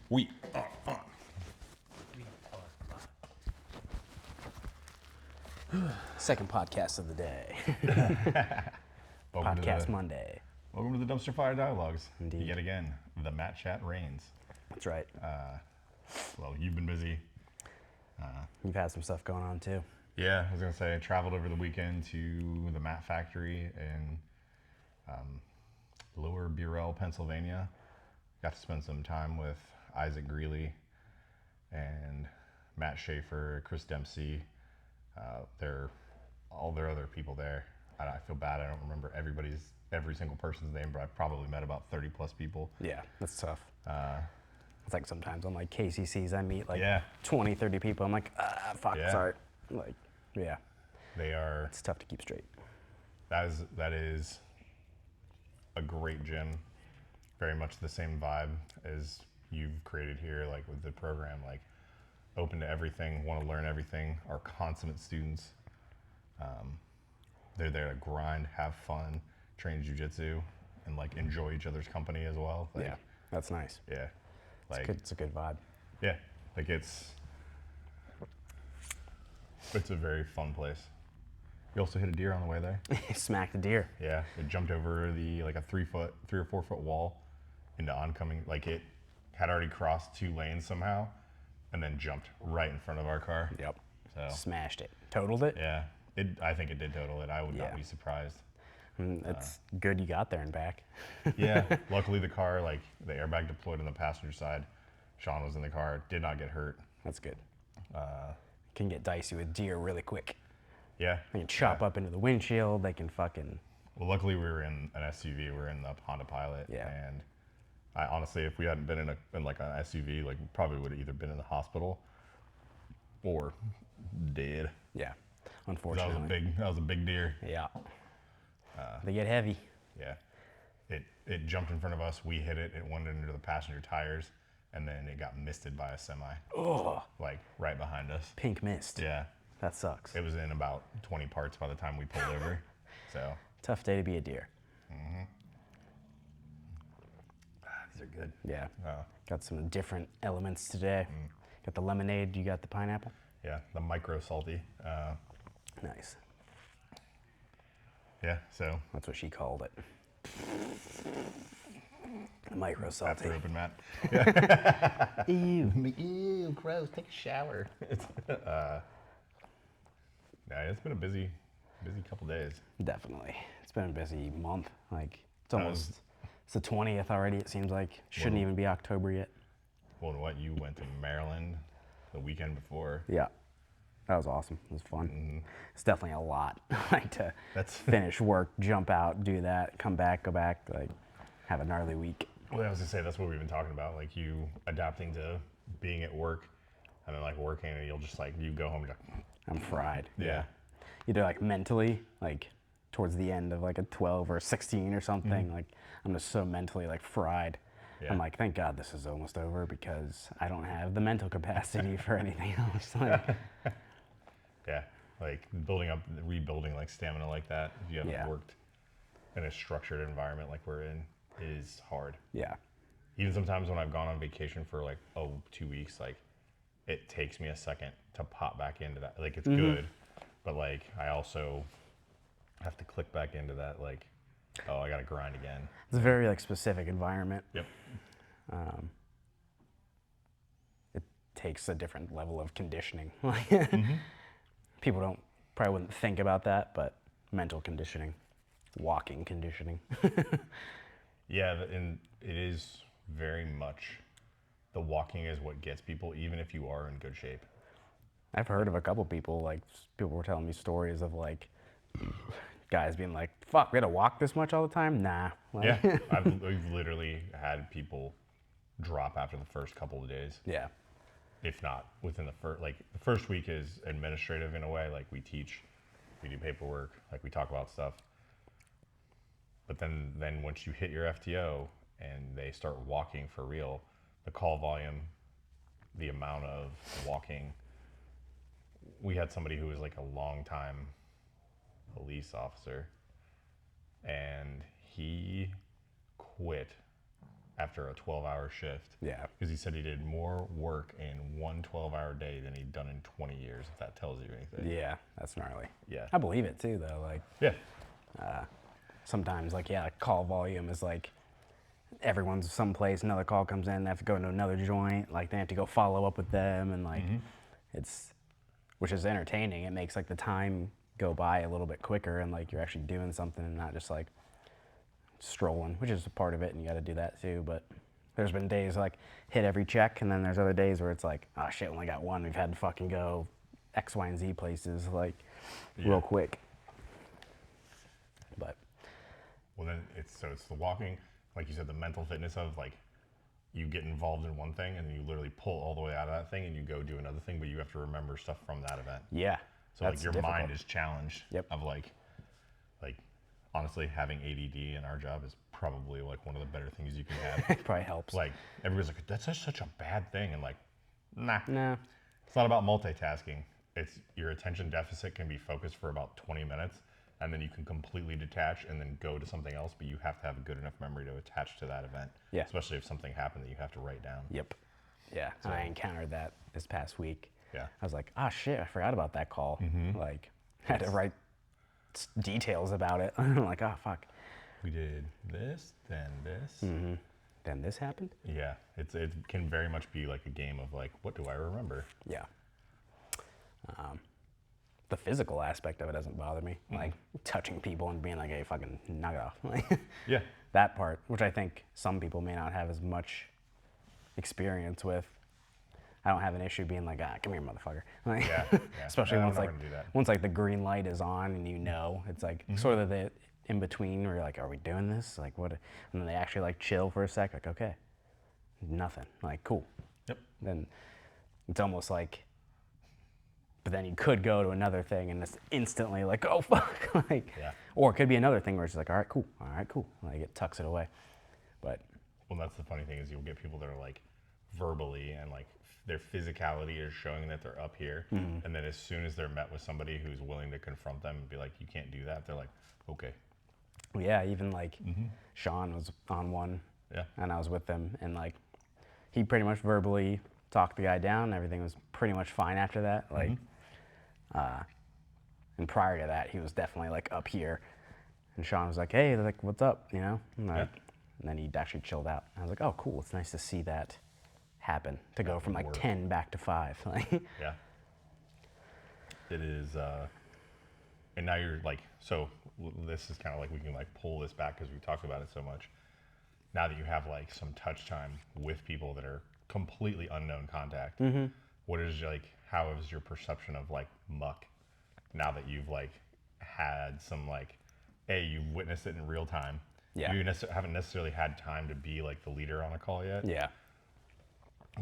We are on. Second podcast of the day. Welcome Podcast Monday. Welcome to the Dumpster Fire Dialogues. Indeed. Yet again, the Matt Chat reigns. That's right. Well, you've been busy. You've had some stuff going on too. Yeah, I was going to say, I traveled over the weekend to the Matt Factory in Lower Burrell, Pennsylvania. Got to spend some time with Isaac Greeley and Matt Schaefer, Chris Dempsey. All their other people there. I feel bad. I don't remember every single person's name, but I've probably met about 30 plus people. Yeah, that's tough. It's like sometimes on like KCCs I meet like Yeah. 20, 30 people. I'm like, fuck, Yeah. sorry. Like, yeah, They are. it's tough to keep straight. That is a great gym. Very much the same vibe as you've created here, like with the program, like open to everything, want to learn everything, are consummate students. They're there to grind, have fun, train jujitsu, and like enjoy each other's company as well. Like, Yeah, that's nice. Yeah. Like, It's a good vibe. yeah, like it's a very fun place. You also hit a deer on the way there. Smack the deer. Yeah, it jumped over like a 3 or 4 foot wall into oncoming. Like it had already crossed 2 lanes somehow, and then jumped right in front of our car. Yep. So Smashed it. Totaled it. yeah, I think it did total it. I would Yeah. not be surprised. It's good you got there and back. Yeah, luckily the car, like the airbag deployed on the passenger side. Sean was in the car, did not get hurt. That's good. Can get dicey with deer really quick. Yeah. They can chop up into the windshield. They can fucking. Well, luckily we were in an SUV. We were in the Honda Pilot. Yeah. And I honestly, if we hadn't been in like an SUV, like we probably would have either been in the hospital or dead. Yeah. That Unfortunately. was a big deer. Yeah. They get heavy. Yeah. It jumped in front of us. We hit it. It went into the passenger tires, and then it got misted by a semi. Oh, Like right behind us. pink mist. Yeah. That sucks. It was in about 20 parts by the time we pulled over. So Tough day to be a deer. these are good. Yeah. Oh. Got some different elements today. Got the lemonade. You got the pineapple. Yeah, the micro salty. Nice. Yeah, so That's what she called it. Micro salty. after open mat. Ew. Ew, gross. Take a shower. Yeah, it's been a busy couple days. Definitely. It's been a busy month. Like it's the 20th already. It seems like shouldn't even be October yet. Well, what, you went to Maryland the weekend before? Yeah. That was awesome. It was fun. It's definitely a lot. Like to That's finish work, jump out, do that, come back, go back, like have a gnarly week. well, I was gonna say that's what we've been talking about. Like you adapting to being at work, and then like working, and you'll just like you go home and you're like, I'm fried. yeah. Either like mentally, like towards the end of like a 12 or 16 or something, like I'm just so mentally like fried. Yeah. I'm like, thank God this is almost over because I don't have the mental capacity for anything else. Like, Yeah, like rebuilding like stamina like that. If you haven't Yeah. worked in a structured environment like we're in, is hard. yeah, Even sometimes when I've gone on vacation for like 2 weeks, like it takes me a second to pop back into that. Like it's good, but like I also have to click back into that. Like, oh, I gotta grind again. it's a very like specific environment. Yep. It takes a different level of conditioning. People probably wouldn't think about that, but mental conditioning, walking conditioning. Yeah, and it is very much the walking is what gets people, even if you are in good shape. I've heard of a couple people, like people were telling me stories of like guys being like, fuck, we had to walk this much all the time? Nah. Like, Yeah, we've literally had people drop after the first couple of days. Yeah. If not within the first week is administrative in a way, like we teach, we do paperwork, like we talk about stuff. But then once you hit your FTO and they start walking for real, the call volume, the amount of walking. We had somebody who was like a long time police officer, and he quit after a 12-hour shift. Yeah. Because he said he did more work in one 12-hour day than he'd done in 20 years, if that tells you anything. Yeah, that's gnarly. Yeah. I believe it too, though. Like, Yeah. sometimes, like, yeah, call volume is like everyone's someplace, another call comes in, they have to go into another joint, like they have to go follow up with them, and like it's, which is entertaining. It makes like the time go by a little bit quicker, and like you're actually doing something and not just like strolling, which is a part of it, and you got to do that too. But there's been days like hit every check, and then there's other days where it's like, oh shit, only got one. We've had to fucking go X, Y, and Z places like real quick. But Well, then it's the walking, like you said, the mental fitness of like you get involved in one thing and you literally pull all the way out of that thing and you go do another thing, but you have to remember stuff from that event. yeah, So like your mind is challenged. Yep. Of like honestly, having ADD in our job is probably like one of the better things you can have. it probably helps. Like everybody's like, that's such a bad thing, and like, nah. No. It's not about multitasking. It's your attention deficit can be focused for about 20 minutes, and then you can completely detach and then go to something else, but you have to have a good enough memory to attach to that event. Yeah. Especially if something happened that you have to write down. Yep. Yeah, So- I encountered that this past week. Yeah. I was like, oh shit, I forgot about that call. Like, I had to write details about it. I'm like, oh fuck. We did this, then this. Then this happened? Yeah. It can very much be like a game of like, what do I remember? Yeah. The physical aspect of it doesn't bother me. Like touching people and being like, hey, fucking knock it off. Like Yeah. that part, which I think some people may not have as much experience with. I don't have an issue being like, come here, motherfucker. Like, Yeah. especially I'm once not like gonna do that. once like the green light is on and you know, it's like sort of the in between where you're like, are we doing this? Like what? And then they actually like chill for a sec, like okay, nothing, like cool. Yep. Then it's almost like, but then you could go to another thing and it's instantly like, oh fuck, like, Yeah. or it could be another thing where it's like, all right, cool, like it tucks it away. But Well, that's the funny thing is you'll get people that are like verbally and like their physicality is showing that they're up here, and then as soon as they're met with somebody who's willing to confront them and be like, you can't do that, they're like, okay. yeah, even like Sean was on one, Yeah. and I was with him, and like he pretty much verbally talked the guy down. Everything was pretty much fine after that. Like, and prior to that, he was definitely like up here, and Sean was like, "Hey, like, what's up?" You know, and, like, and then he actually chilled out. I was like, "Oh, cool. It's nice to see that happen. To go from like work. 10 back to 5." Like, Yeah. It is, and now you're like, so this is kind of like, we can like pull this back because we talked about it so much. Now that you have like some touch time with people that are completely unknown contact, what is like, how is your perception of like muck now that you've like had some like, you've witnessed it in real time. Yeah. You haven't necessarily had time to be like the leader on a call yet. yeah,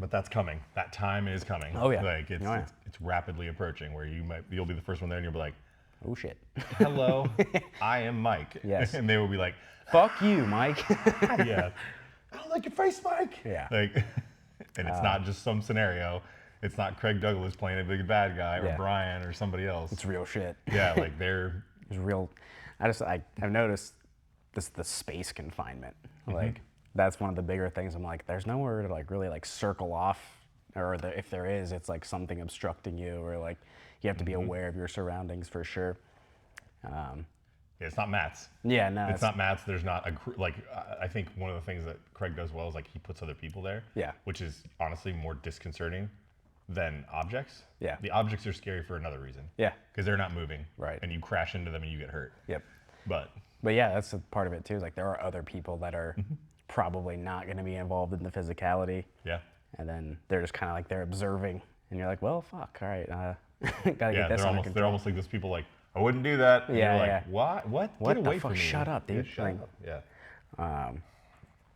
But that's coming. That time is coming. Oh, yeah. Like it's, Oh, yeah. it's rapidly approaching where you'll be the first one there and you'll be like, oh shit. hello, I am Mike. Yes. And they will be like, Fuck you, Mike. yeah, I don't like your face, Mike. Yeah. Like, and it's not just some scenario. It's not Craig Douglas playing a big bad guy or Yeah. Brian or somebody else. It's real shit. Yeah, like they're, It's real. I've noticed the space confinement. Like that's one of the bigger things. I'm like, there's nowhere to like really like circle off, or if there is, it's like something obstructing you, or like you have to be aware of your surroundings for sure. it's not mats. Yeah, no, It's not mats. There's not I think one of the things that Craig does well is like he puts other people there. Yeah. Which is honestly more disconcerting than objects. Yeah. The objects are scary for another reason. Yeah. Because they're not moving. Right. And you crash into them and you get hurt. Yep. But But yeah, that's a part of it too. Is like there are other people that are probably not going to be involved in the physicality, yeah. and then they're just kind of like they're observing, and you're like, well, fuck, all right, gotta Yeah. get this They're under almost control. like those people like, I wouldn't do that. And Yeah, you're like, yeah. What? What Get the away fuck? from me. Shut up, dude. Yeah, shut Like- up. Yeah.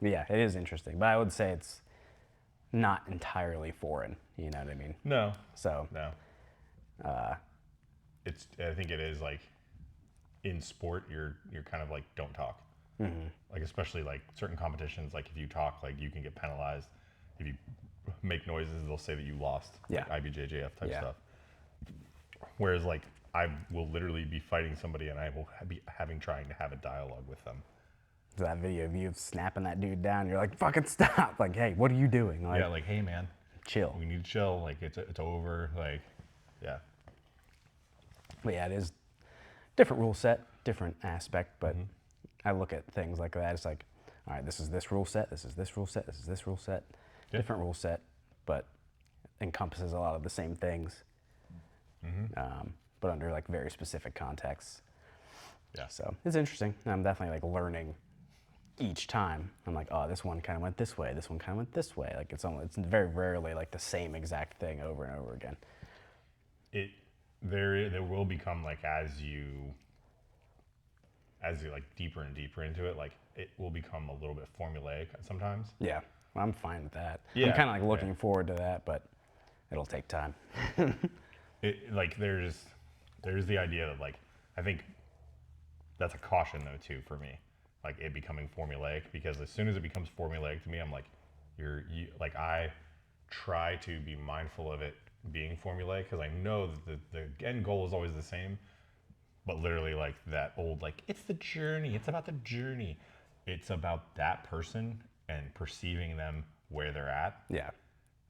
Yeah, it is interesting, but I would say it's not entirely foreign. You know what I mean? No. So No. I think it is like in sport, you're kind of like, don't talk. Like, especially like certain competitions, like if you talk, like you can get penalized. If you make noises, they'll say that you lost. Yeah. Like IBJJF type Yeah. stuff. Whereas like I will literally be fighting somebody and I will be trying to have a dialogue with them. that video of you snapping that dude down. You're like, fucking stop. Like, hey, what are you doing? Like, Yeah, like, hey man, chill. we need to chill. Like it's over. Like, yeah. But yeah, it is different rule set, different aspect. But I look at things like that. It's like, all right, this is this rule set. This is this rule set. This is this rule set. Yeah. Different rule set, but encompasses a lot of the same things. But under like very specific contexts. Yeah. So it's interesting. I'm definitely like learning each time. I'm like, oh, this one kind of went this way. This one kind of went this way. Like it's very rarely like the same exact thing over and over again. There will become like as you like deeper and deeper into it, like it will become a little bit formulaic sometimes. Yeah, I'm fine with that. Yeah, I'm kind of like looking forward to that, but it'll take time. Like there's the idea that like I think that's a caution though too for me, like it becoming formulaic, because as soon as it becomes formulaic to me, I'm like like I try to be mindful of it being formulaic because I know that the end goal is always the same, but literally like that old like it's the journey, it's about the journey, it's about that person and perceiving them where they're at. Yeah.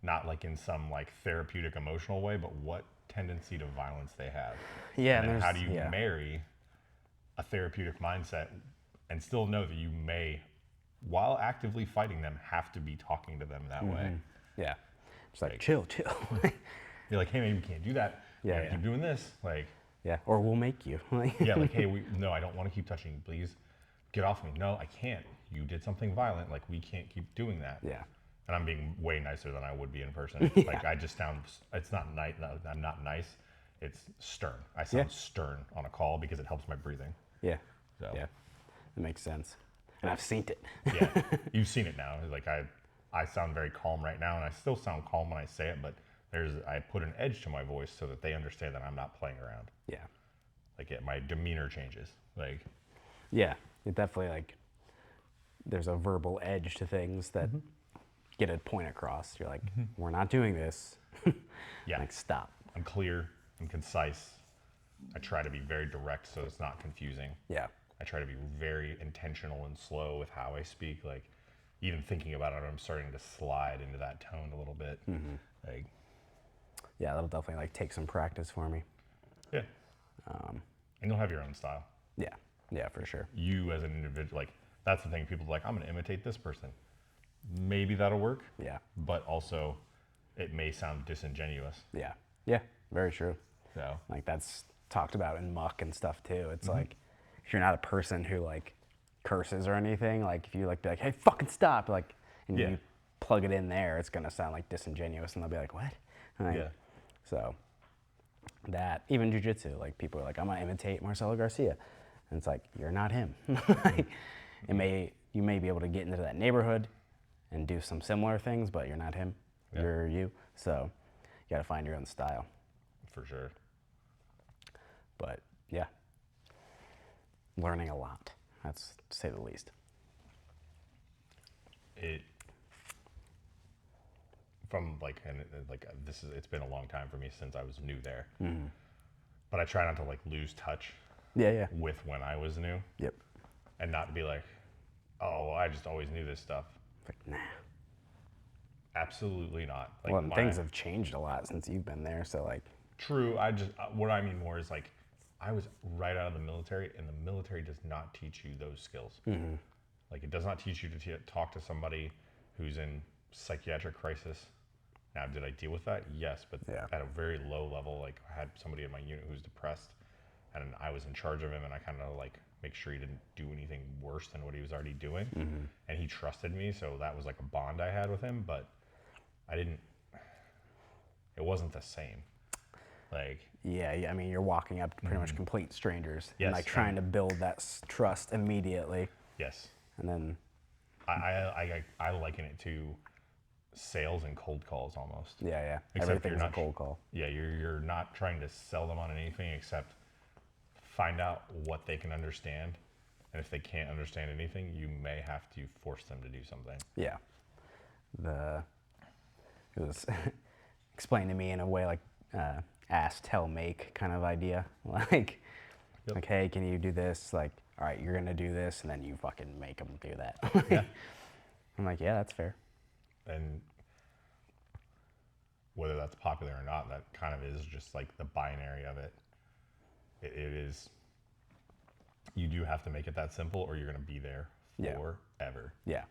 Not like in some like therapeutic emotional way, but what tendency to violence they have. Yeah. And then how do you yeah. marry a therapeutic mindset and still know that you may, while actively fighting them, have to be talking to them that way. Yeah. Just like chill. You're like, hey, maybe we can't do that. Yeah, We gotta keep doing this. Like, Yeah. Or we'll make you. yeah, like, hey, no, I don't want to keep touching you. Please get off me. No, I can't. You did something violent. Like, we can't keep doing that. Yeah. And I'm being way nicer than I would be in person. Like I just sound, it's not nice. I'm not nice. It's stern. I sound stern on a call because it helps my breathing. Yeah. So. Yeah. It makes sense. And I've seen it. Yeah. You've seen it now. Like I sound very calm right now, and I still sound calm when I say it, but I put an edge to my voice so that they understand that I'm not playing around. Yeah. Like my demeanor changes. Like. Yeah. It definitely like, there's a verbal edge to things that get a point across. You're like, we're not doing this. Yeah. Like, stop. I'm clear. I'm concise. I try to be very direct so it's not confusing. Yeah. I try to be very intentional and slow with how I speak. Like, even thinking about it, I'm starting to slide into that tone a little bit. Like, Yeah, that'll definitely like take some practice for me. yeah. And you'll have your own style. Yeah. Yeah, for sure. You as an individual, like, that's the thing. People are like, I'm going to imitate this person. Maybe that'll work. Yeah. But also, it may sound disingenuous. Yeah. Yeah. Very true. So. Like that's talked about in muck and stuff too. It's like, if you're not a person who like curses or anything, like if you like be like, hey, fucking stop, like, and you plug it in there, it's gonna sound like disingenuous, and they'll be like, what? Like, Yeah. So that even jujitsu, like people are like, I'm gonna imitate Marcelo Garcia, and it's like you're not him. Like, you may be able to get into that neighborhood and do some similar things, but you're not him. Yeah. You're you. So you gotta find your own style. For sure. But yeah, learning a lot. That's to say the least. It's been a long time for me since I was new there. But I try not to like lose touch Yeah. with when I was new, Yep. and not be like, oh, well, I just always knew this stuff. Like, nah. Absolutely not. Like, Well, and things have changed a lot since you've been there, so like. True. What I mean more is like, I was right out of the military, and the military does not teach you those skills. Like, it does not teach you to talk to somebody who's in psychiatric crisis. Now, did I deal with that? Yes, but at a very low level. Like, I had somebody in my unit who was depressed, and I was in charge of him, and I kind of like make sure he didn't do anything worse than what he was already doing. And he trusted me, so that was like a bond I had with him, but it wasn't the same. Like, Yeah, I mean, you're walking up to pretty much complete strangers and Yes, like trying to build that trust immediately, yes. and then. I liken it to sales and cold calls almost. Yeah. Except Everything's you're a cold call. Yeah, you're not trying to sell them on anything except find out what they can understand. And if they can't understand anything, you may have to force them to do something. Yeah. It was explained to me in a way like ask, tell, make kind of idea. Like, hey, can you do this? Like, all right, you're gonna do this, and then you fucking make them do that. Yeah. I'm like, yeah, that's fair. And whether that's popular or not, that kind of is just like the binary of it. It is, you do have to make it that simple or you're going to be there Yeah. forever. Yeah.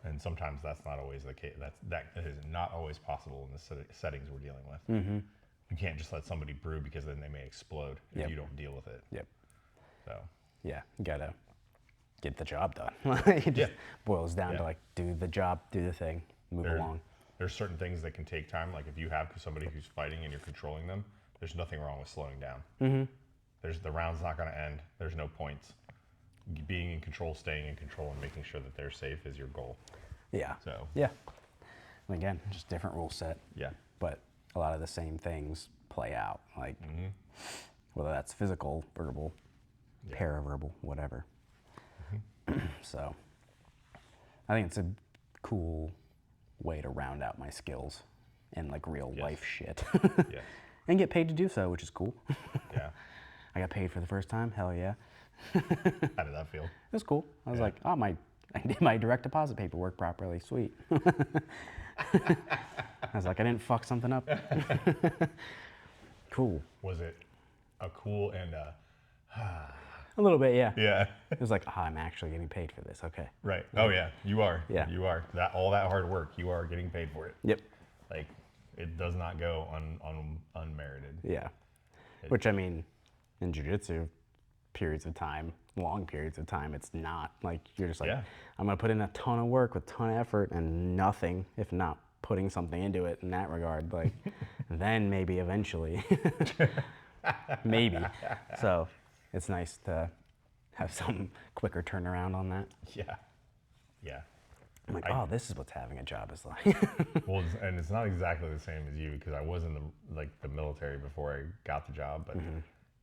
And sometimes that's not always the case. That is not always possible in the settings we're dealing with. Mm-hmm. You can't just let somebody brew because then they may explode if Yep. you don't deal with it. Yep. So, Yeah, you gotta get the job done. It just Yeah. boils down Yeah. to like, do the job, do the thing, move along. There's certain things that can take time. Like if you have somebody who's fighting and you're controlling them, there's nothing wrong with slowing down. Mm-hmm. The round's not going to end. There's no points. Being in control, staying in control, and making sure that they're safe is your goal. Yeah. So, Yeah. And again, just different rule set. yeah. But a lot of the same things play out. Like whether that's physical, verbal, Yeah. paraverbal, whatever. So I think it's a cool way to round out my skills in like real Yes. life shit. Yeah. And get paid to do so, which is cool. Yeah. I got paid for the first time. Hell yeah. How did that feel? It was cool. I was Yeah. like, oh, I did my direct deposit paperwork properly. Sweet. I was like, I didn't fuck something up. Cool. Was it a cool and A little bit, yeah. yeah. It was like, I'm actually getting paid for this. Okay. Right. Oh yeah, you are. Yeah. You are. All that hard work, you are getting paid for it. Yep. Like it does not go unmerited. Yeah. Which I mean, in jiu-jitsu, periods of time, long periods of time, it's not like you're just like, Yeah. I'm gonna put in a ton of work with a ton of effort and nothing, if not putting something into it in that regard. Like, then maybe eventually, maybe. So it's nice to have some quicker turnaround on that. Yeah. Yeah. I'm like, oh, this is what's having a job is like. Well, and it's not exactly the same as you because I was in the military before I got the job, but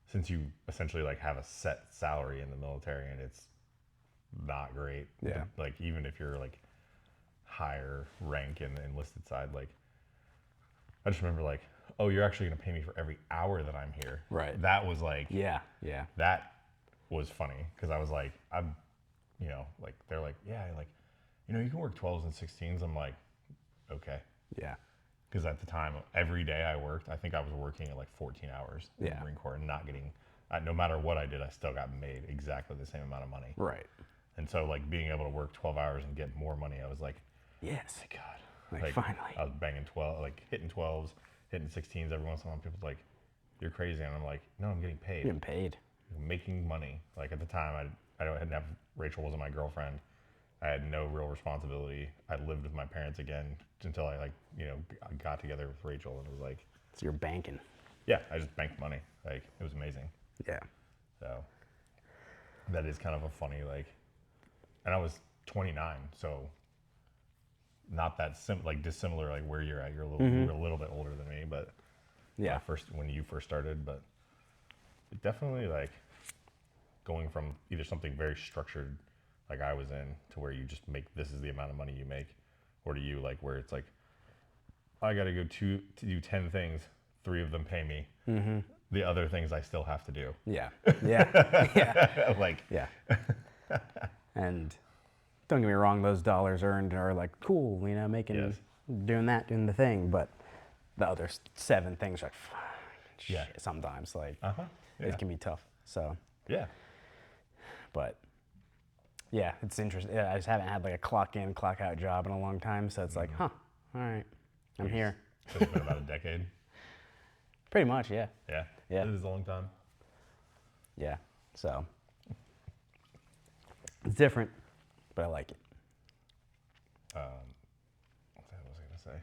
since you essentially like have a set salary in the military and it's not great. Yeah. Like even if you're like higher rank in the enlisted side, like I just remember like, oh, you're actually gonna pay me for every hour that I'm here. Right. That was like, Yeah, yeah. that was funny because I was like, I'm, like they're like, yeah, like, you can work 12s and 16s. I'm like, okay. Yeah. Because at the time, every day I worked, I think I was working at like 14 hours in Yeah. the Marine Corps and not getting, no matter what I did, I still got made exactly the same amount of money. Right. And so like being able to work 12 hours and get more money, I was like, Yes. my God. Like, finally. I was banging 12, like hitting 12s, hitting 16s every once in a while. People's like, you're crazy. And I'm like, no, I'm getting paid. Getting paid. Making money. Like at the time, I didn't have, Rachel wasn't my girlfriend. I had no real responsibility. I lived with my parents again until I got together with Rachel and it was like, So you're banking. yeah, I just banked money. Like it was amazing. Yeah. So that is kind of a funny and I was 29, so not that dissimilar like where you're at. You're you're a little bit older than me, but Yeah. when you first started, but it definitely like going from either something very structured like I was in to where you just make this is the amount of money you make, or to you like where it's like I got to go to do 10 things, 3 of them pay me. The other things I still have to do. Yeah. Yeah. Yeah. Like Yeah. And don't get me wrong, those dollars earned are like cool, making, Yes. doing the thing. But the other 7 things are Yeah. shit sometimes. Like, yeah. it can be tough. So, Yeah. but yeah, it's interesting. Yeah, I just haven't had like a clock in, clock out job in a long time. So it's like, all right, I'm here. So it's been about a decade. Pretty much, yeah. Yeah. Yeah. It is a long time. Yeah. So it's different, but I like it. What the hell was I gonna say?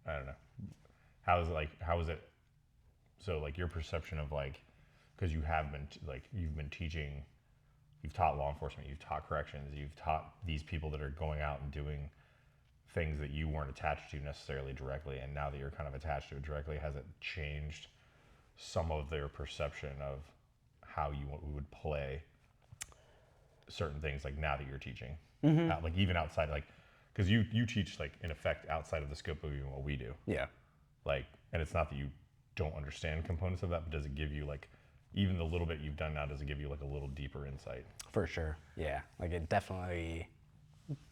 I don't know. How is it? So like your perception of like, because you have been you've been teaching, you've taught law enforcement, you've taught corrections, you've taught these people that are going out and doing things that you weren't attached to necessarily directly, and now that you're kind of attached to it directly, has it changed some of their perception of how you would play certain things like now that you're teaching, like even outside, like because you teach like in effect outside of the scope of even what we do, Yeah. like, and it's not that you don't understand components of that, but does it give you like even the little bit you've done now, does it give you like a little deeper insight? For sure. Yeah. Like it definitely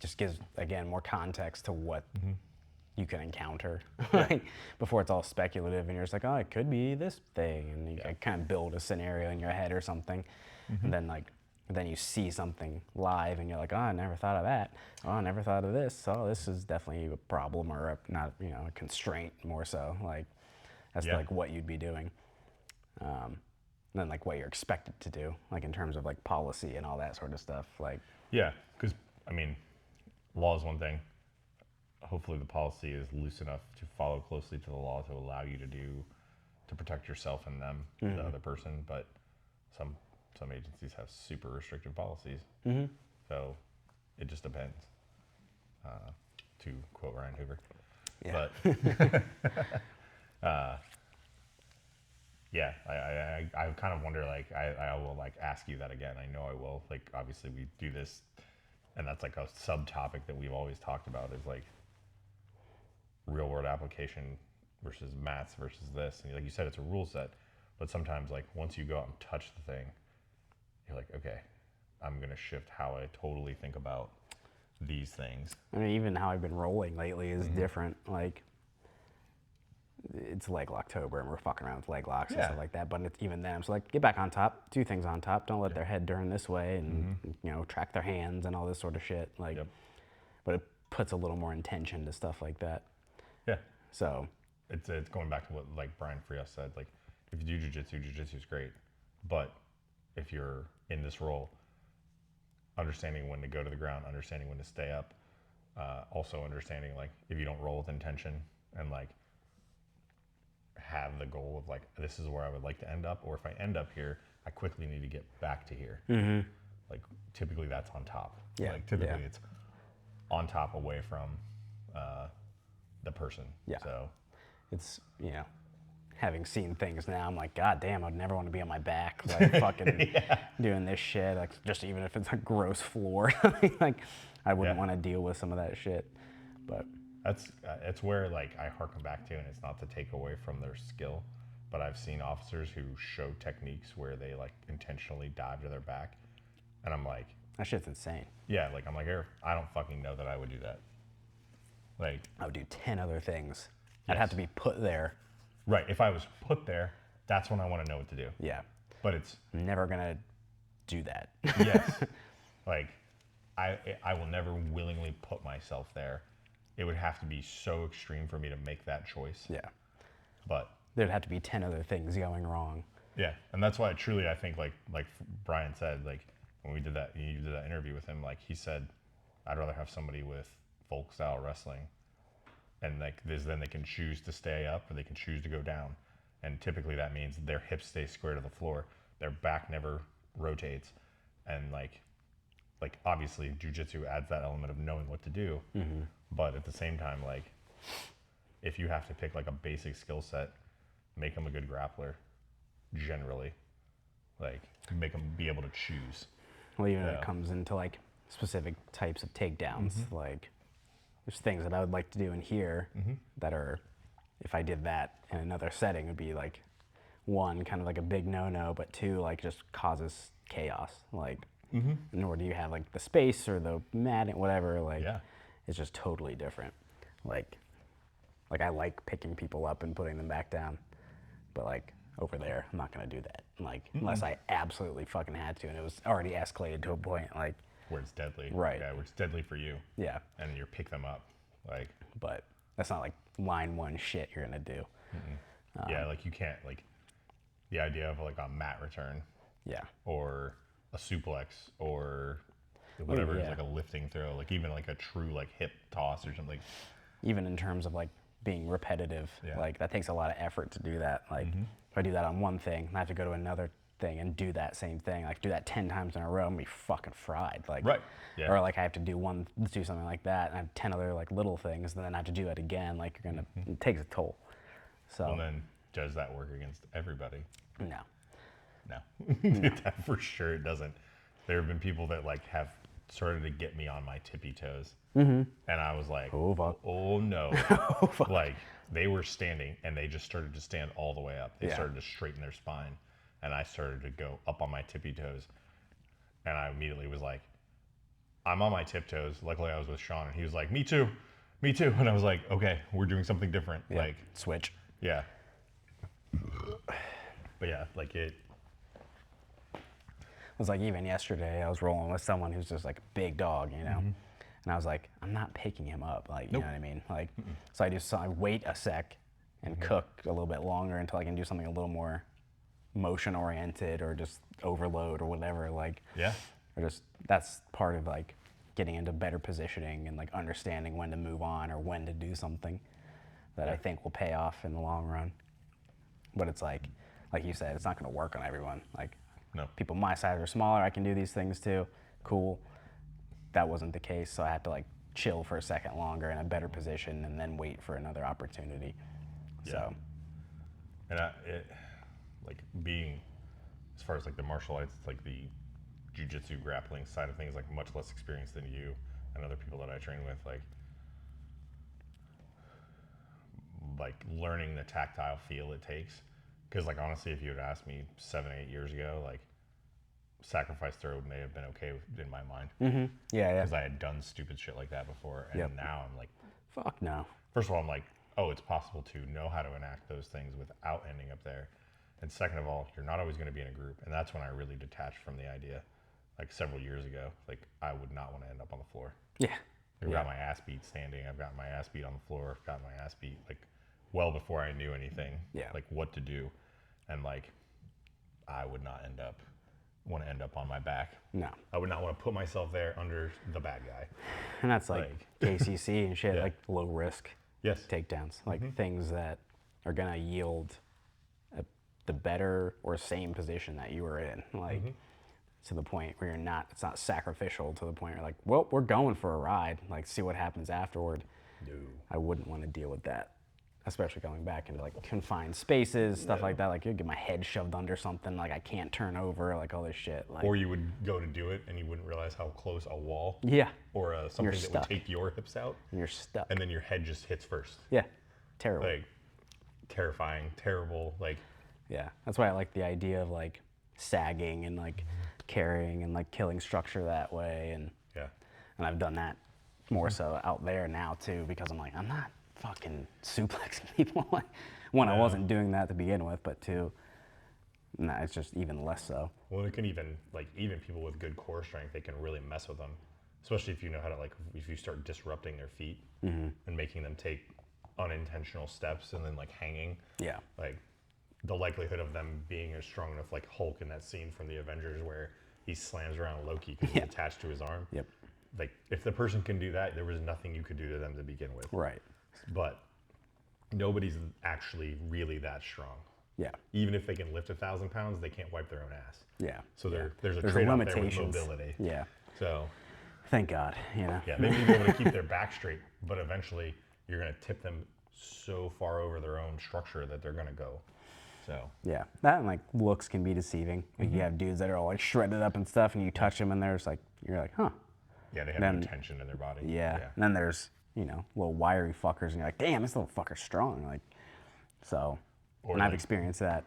just gives, again, more context to what you can encounter. Like before it's all speculative and you're just like, oh, it could be this thing. And you kind of build a scenario in your head or something. And then you see something live and you're like, oh, I never thought of that. Oh, I never thought of this. Oh, this is definitely a problem or not, a constraint more so. Like that's like what you'd be doing. Then like what you're expected to do, like in terms of like policy and all that sort of stuff. Like Yeah, because I mean, law is one thing. Hopefully the policy is loose enough to follow closely to the law to allow you to protect yourself and them, the other person. But some agencies have super restrictive policies. So it just depends, to quote Ryan Hoover. Yeah. But yeah, I kind of wonder, like, I will like ask you that again. I know I will. Like, obviously we do this, and that's like a subtopic that we've always talked about is like real world application versus maths versus this. And like you said, it's a rule set, but sometimes like once you go out and touch the thing, you're like, okay, I'm gonna shift how I totally think about these things. I mean, even how I've been rolling lately is different. Like it's leg locktober and we're fucking around with leg locks and stuff like that. But it's even then, I'm like, get back on top, do things on top. Don't let their head turn this way and, track their hands and all this sort of shit. Like, but it puts a little more intention to stuff like that. Yeah. So it's going back to what like Brian Frias said, like if you do jujitsu is great. But if you're in this role, understanding when to go to the ground, understanding when to stay up, also understanding like if you don't roll with intention and like have the goal of like, this is where I would like to end up, or if I end up here, I quickly need to get back to here. Like typically that's on top. Like typically it's on top away from the person. So it's, having seen things now, I'm like, God damn, I'd never want to be on my back, like fucking doing this shit. Like just even if it's a gross floor, like I wouldn't want to deal with some of that shit. But it's where like I harken back to, and it's not to take away from their skill, but I've seen officers who show techniques where they like intentionally dive to their back, and I'm like, that shit's insane. Yeah, like I'm like, I don't fucking know that I would do that. Like I would do 10 other things. I'd have to be put there. Right. If I was put there, that's when I want to know what to do. Yeah. But it's never gonna do that. Yes. Like I will never willingly put myself there. It would have to be so extreme for me to make that choice. Yeah. But there'd have to be 10 other things going wrong. Yeah. And that's why I think like Brian said, like when you did that interview with him, like he said, I'd rather have somebody with folk style wrestling. And like then they can choose to stay up or they can choose to go down. And typically that means their hips stay square to the floor, their back never rotates. And like obviously jujitsu adds that element of knowing what to do. But at the same time, like if you have to pick like a basic skill set, make them a good grappler, generally, like make them be able to choose. Well, even when it comes into like specific types of takedowns, like there's things that I would like to do in here that are, if I did that in another setting, would be like, one, kind of like a big no-no, but two, like just causes chaos. Like, nor do you have like the space or the mat and whatever. Like, it's just totally different. Like I like picking people up and putting them back down, but like over there, I'm not gonna do that. Like, unless I absolutely fucking had to, and it was already escalated to a point like. Where it's deadly. Right. Yeah, where it's deadly for you. Yeah. And you pick them up. Like. But that's not like line one shit you're gonna do. Yeah, like you can't, like the idea of like a mat return. Yeah. Or a suplex or whatever is like a lifting throw, like even like a true like hip toss or something. Even in terms of like being repetitive, like that takes a lot of effort to do that. Like if I do that on one thing, I have to go to another thing and do that same thing, like do that 10 times in a row and be fucking fried, like or like I have to do something like that and I have 10 other like little things and then I have to do it again, like you're gonna it takes a toll. So and then does that work against everybody? No. That for sure it doesn't. There have been people that like have started to get me on my tippy toes and I was like, oh no. Like they were standing and they just started to stand all the way up. They started to straighten their spine. and I started to go up on my tippy toes, and I immediately was like, I'm on my tiptoes. Luckily, I was with Sean, and he was like, me too, and I was like, okay, we're doing something different. Yeah. Like, Switch. yeah. But yeah, like it. It was like even yesterday, I was rolling with someone who's just like a big dog, you know? And I was like, I'm not picking him up, like, you know what I mean? Like, so I wait a sec and cook a little bit longer until I can do something a little more motion oriented or just overload or whatever, like. Yeah. Or just, that's part of like getting into better positioning and like understanding when to move on or when to do something that I think will pay off in the long run. But it's like you said, it's not going to work on everyone. Like, No. people my size are smaller, I can do these things too. Cool. That wasn't the case, so I had to like chill for a second longer in a better position and then wait for another opportunity. Yeah. So, And like being, as far as like the martial arts, like the jiu-jitsu grappling side of things, like much less experienced than you and other people that I train with, like learning the tactile feel it takes. Because like honestly, if you had asked me 7-8 years ago, like sacrifice throw may have been okay in my mind. yeah. Because I had done stupid shit like that before, and now I'm like, Fuck no. first of all, I'm like, oh, it's possible to know how to enact those things without ending up there. And second of all, you're not always going to be in a group. And that's when I really detached from the idea. Like several years ago, like I would not want to end up on the floor. Yeah. I've got my ass beat standing. I've got my ass beat on the floor. I've got my ass beat like well before I knew anything. Yeah. Like what to do. And like, I would not want to end up on my back. No. I would not want to put myself there under the bad guy. And that's like KCC and shit, Yeah. like low risk Yes. takedowns, like things that are gonna yield the better or same position that you were in, like to the point where it's not sacrificial to the point where like, well, we're going for a ride, like see what happens afterward. No. I wouldn't want to deal with that, especially going back into like confined spaces, stuff like that. Like you get my head shoved under something, like I can't turn over, like all this shit. Like, Or you would go to do it and you wouldn't realize how close a wall yeah, or something that stuck. would take your hips out, and you're stuck. and then your head just hits first. Yeah, terrible. Like terrifying, terrible. Like Yeah, that's why I like the idea of like sagging and like carrying and like killing structure that way, and I've done that more so out there now too, because I'm like, I'm not fucking suplexing people. Like, one, I wasn't doing that to begin with, but two, nah, it's just even less so. Well, it can even people with good core strength, they can really mess with them, especially if you know how to if you start disrupting their feet and making them take unintentional steps and then like hanging. Yeah. Like the likelihood of them being as strong enough, like Hulk in that scene from the Avengers where he slams around Loki because he's attached to his arm. Yep. Like if the person can do that, there was nothing you could do to them to begin with. Right. But nobody's actually really that strong. Yeah. Even if they can lift 1,000 pounds, they can't wipe their own ass. Yeah. So there's a There's trade-off there with limitations. mobility. Yeah. So Thank God, you know. yeah, they may be able to keep their back straight, but eventually you're going to tip them so far over their own structure that they're going to go. So Yeah, that and like looks can be deceiving. Like you have dudes that are all like shredded up and stuff, and you touch them, and there's like you're like, huh. yeah, they have no tension in their body. Yeah. And then there's little wiry fuckers, and you're like, damn, this little fucker's strong. Like, so. Or and I've like- experienced that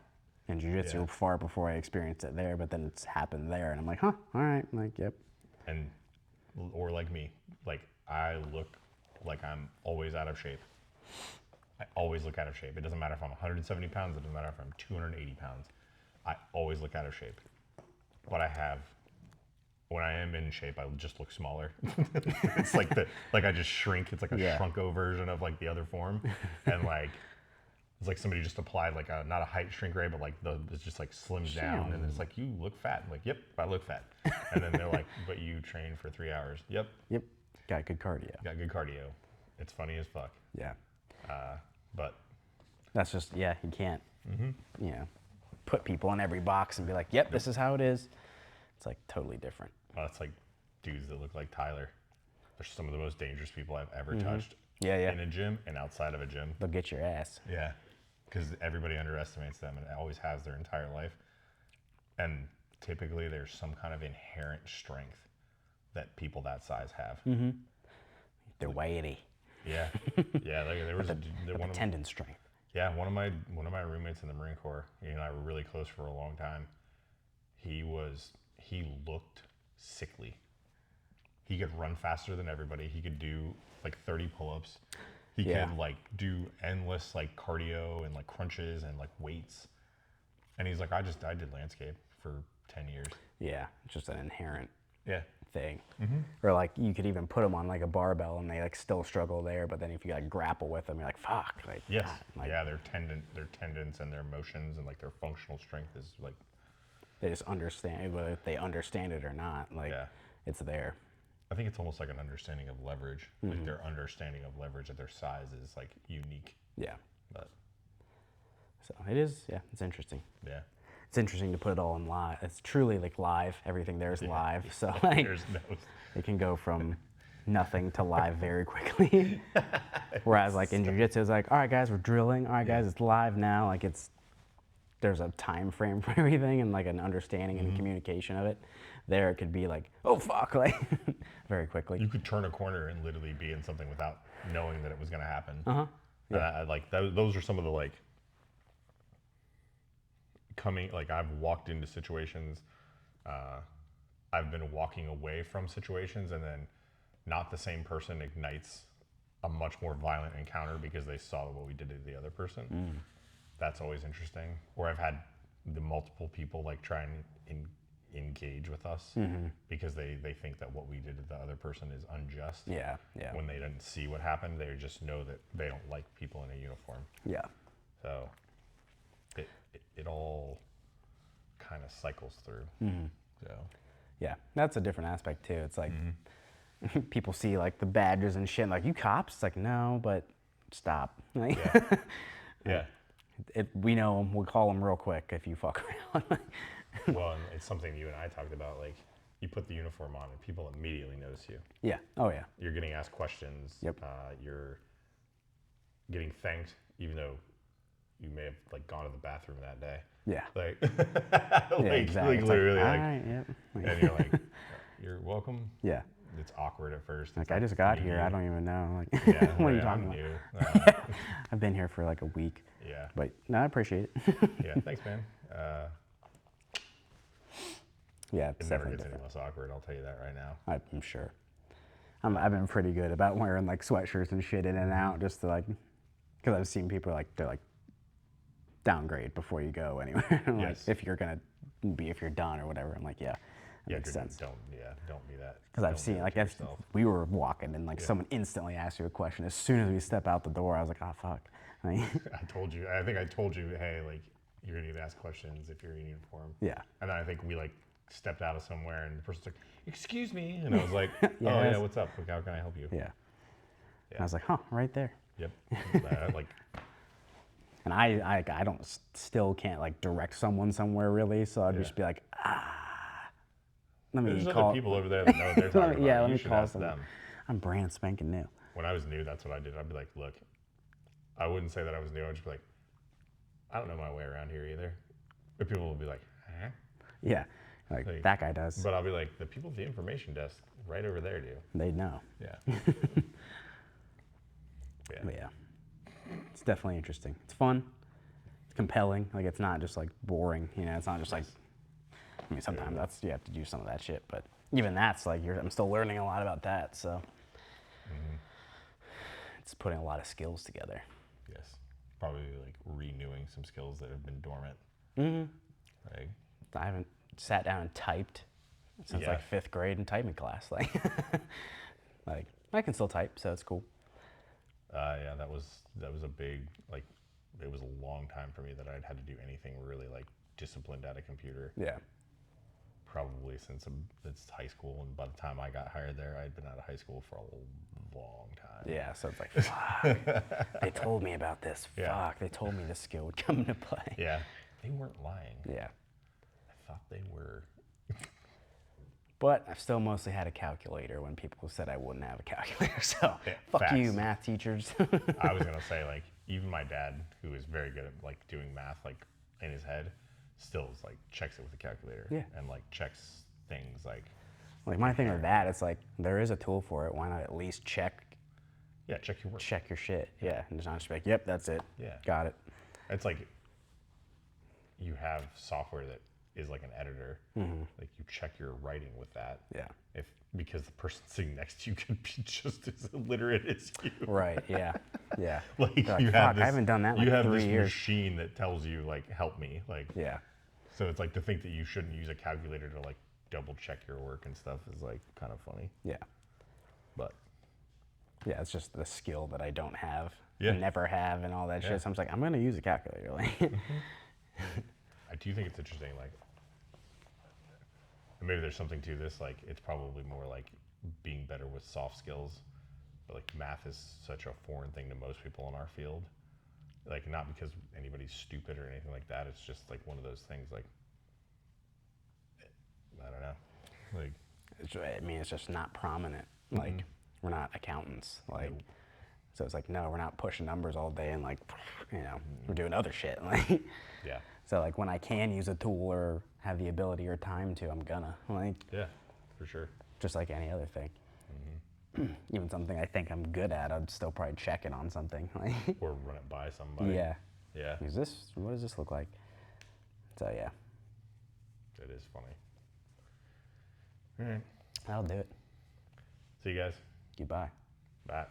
in jiu-jitsu far before I experienced it there, but then it's happened there, and I'm like, huh, all right, I'm like, yep. And or like me, like I look like I'm always out of shape. I always look out of shape. It doesn't matter if I'm 170 pounds. It doesn't matter if I'm 280 pounds. I always look out of shape. But when I am in shape, I just look smaller. It's like I just shrink. It's like a shrunko version of like the other form, and like it's like somebody just applied like not a height shrink ray, but like it's just like slims down, and it's like you look fat. I'm like, yep, I look fat. And then they're like, but you train for 3 hours. Yep. Yep. Got good cardio. Got good cardio. It's funny as fuck. Yeah. But That's just, you can't, put people in every box and be like, yep, this is how it is. It's like totally different. it's like dudes that look like Tyler. They're some of the most dangerous people I've ever touched. Yeah. In a gym and outside of a gym. They'll get your ass. Yeah. Because everybody underestimates them, and it always has their entire life. And typically there's some kind of inherent strength that people that size have. They're weighty. Yeah. Yeah. There was one of Tendon strength. Yeah, one of my roommates in the Marine Corps, he and I were really close for a long time. He looked sickly. He could run faster than everybody. He could do like 30 pull-ups. He Yeah. could like do endless like cardio and like crunches and like weights. And he's like, I did landscape for 10 years. Yeah, just an inherent Yeah. thing. Or like you could even put them on like a barbell and they like still struggle there, but then if you like grapple with them, you're like, fuck. Like, Yes. God, like, Yeah, their tendons and their motions and like their functional strength is like, they just understand, whether if they understand it or not, like yeah. it's there. I think it's almost like an understanding of leverage. Like their understanding of leverage at their size is like unique. Yeah. But So it is, yeah, it's interesting. yeah. It's interesting to put it all in live. It's truly like live. Everything there is live. So like There's no it can go from nothing to live very quickly. Whereas like in jiu-jitsu, it's like, all right, guys, we're drilling. All right, guys, it's live now. Like there's a time frame for everything and like an understanding and communication of it. There it could be like, oh fuck, like very quickly. you could turn a corner and literally be in something without knowing that it was going to happen. Uh-huh. And I like those are some of the like I've walked into situations, I've been walking away from situations, and then not the same person ignites a much more violent encounter because they saw what we did to the other person. That's always interesting. Or I've had the multiple people like try and engage with us because they think that what we did to the other person is unjust. Yeah, yeah. When they didn't see what happened, they just know that they don't like people in a uniform. Yeah. So it all kind of cycles through. So Yeah, that's a different aspect too. It's like people see like the badges and shit, like, you cops? It's like, no, but stop. Like, yeah. we know 'em, we call them real quick if you fuck around. Well, and it's something you and I talked about. Like, you put the uniform on and people immediately notice you. Yeah. Oh yeah. You're getting asked questions. Yep. You're getting thanked, even though you may have like gone to the bathroom that day. Yeah. Like, Yeah, exactly. like It's literally, like, like, all right, yep. and you're like, you're welcome. Yeah. It's awkward at first. Like, It's I just got you here. new. I don't even know. Like, Yeah, what are you right, talking I'm about? new. I've been here for like a week. Yeah. But no, I appreciate it. Yeah. Thanks, man. Yeah, It it's never definitely gets any different. less awkward. I'll tell you that right now. I'm sure. I've been pretty good about wearing like sweatshirts and shit in and out, just to like, because I've seen people like they're like downgrade before you go anywhere. I'm like, Yes. if you're done or whatever. I'm like, yeah, that makes sense. Don't be that. Because I've don't seen do like that to if yourself. we were walking and like someone instantly asked you a question as soon as we step out the door. I was like, oh fuck. Like, I told you. I think I told you, hey, like you're gonna get asked questions if you're in uniform. yeah. And then I think we like stepped out of somewhere, and the person's like, "Excuse me," and I was like, "Oh Yes. yeah, what's up? Like, how can I help you?" Yeah. And I was like, huh, right there. Yep. Like, And I don't still can't like direct someone somewhere really, so I'd Yeah. just be like, let me there's call. other people over there that know what they're talking Yeah, about. let You me should call ask someone. them. I'm brand spanking new. When I was new, that's what I did. I'd be like, "Look," I wouldn't say that I was new. I'd just be like, "I don't know my way around here either." But people will be like, "Huh?" Yeah, like Like, that guy does. But I'll be like, "The people at the information desk right over there do." They know. Yeah. Yeah. But yeah, it's definitely interesting. It's fun. It's compelling. Like it's not just like boring. You know, it's not just like. I mean, sometimes that's you have to do some of that shit, but even that's like I'm still learning a lot about that. So it's putting a lot of skills together. Yes. Probably like renewing some skills that have been dormant. Like, I haven't sat down and typed since Yeah. like 5th grade in typing class. Like, like I can still type, so it's cool. yeah, that was a big, like, it was a long time for me that I'd had to do anything really like disciplined at a computer. Yeah. Probably since it's high school, and by the time I got hired there, I'd been out of high school for a long time. Yeah, so it's like, fuck. They told me about this. Yeah. Fuck, they told me this skill would come into play. Yeah. They weren't lying. Yeah. I thought they were. But I've still mostly had a calculator when people said I wouldn't have a calculator. So Yeah, fuck you, facts. math teachers. I was gonna say, like, even my dad, who is very good at like doing math, like in his head, still is like checks it with a calculator. Yeah. And like checks things like, Like my thing with that, it's like there is a tool for it. Why not at least check yeah, check your work. your shit? Yeah, and just not just be like, yep, that's it. Yeah. Got it. It's like you have software that is like an editor. Like you check your writing with that. Yeah. Because the person sitting next to you could be just as illiterate as you. Right. Yeah. Yeah. Like You're you like, have fuck, this, I haven't done that in you like have 3 this years. machine that tells you like, help me. Like, Yeah. so it's like to think that you shouldn't use a calculator to like double check your work and stuff is like kind of funny. Yeah. But Yeah, it's just the skill that I don't have, Yeah. and never have, and all that Yeah. shit. So I'm just like, I'm gonna use a calculator. Like, I do think it's interesting, like, and maybe there's something to this, like, it's probably more like being better with soft skills, but like math is such a foreign thing to most people in our field. Like, not because anybody's stupid or anything like that, it's just like one of those things, like, I don't know. Like, I mean, it's just not prominent. Like, we're not accountants. Like, so it's like, no, we're not pushing numbers all day and like, you know, we're doing other shit. Like, yeah. so like when I can use a tool or have the ability or time to, I'm gonna. Like, Yeah, for sure. just like any other thing. Even something I think I'm good at, I'd still probably check it on something. Like, Or run it by somebody. yeah. Yeah, What does this look like? So yeah, it is funny. All right. that'll do it. See you guys. Goodbye. Bye.